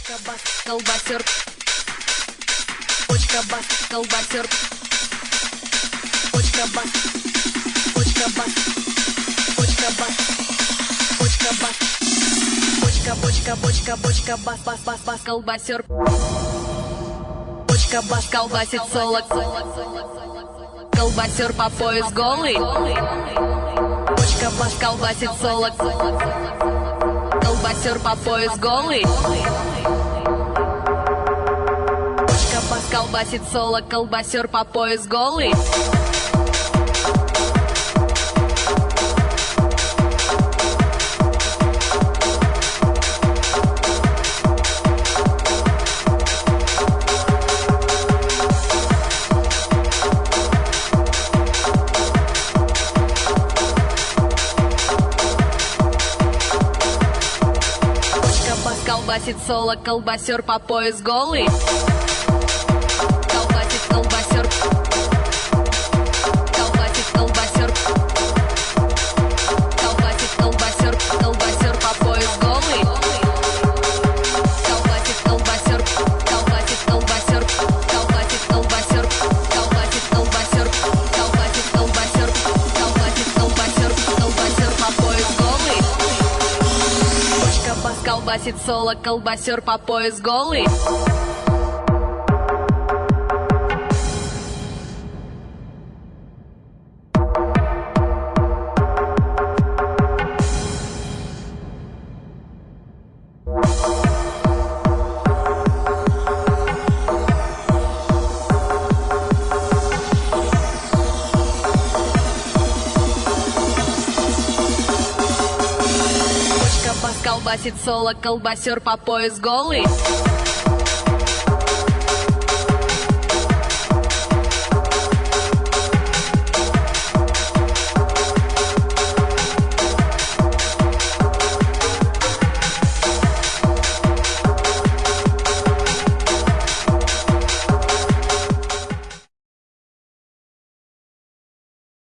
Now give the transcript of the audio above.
Почка бас, колбасер. Почка бас, колбасер. Почка бас, почка бас, почка бас, почка бас. Почка, почка, почка, почка, бас, бас, бас, бас, колбасер. Почка бас, колбасит соло. Колбасер по пояс голый. Почка бас, колбасит соло. Колбасер по пояс голый. Почка бас, колбасит соло. Колбасер по пояс голый. Колбасит соло, колбасер по пояс голый. Колбасит колбасер. Колбасит колбасер. Колбасит колбасер. Колбасер по пояс голый. Колбасит колбасер. Колбасит колбасер. Колбасит колбасер. Колбасит колбасер. Колбасит колбасер. Колбасит колбасер. Колбасер по пояс голый. Бас, колбасит соло, колбасер по пояс голый. Колбасит соло, колбасер по пояс голый.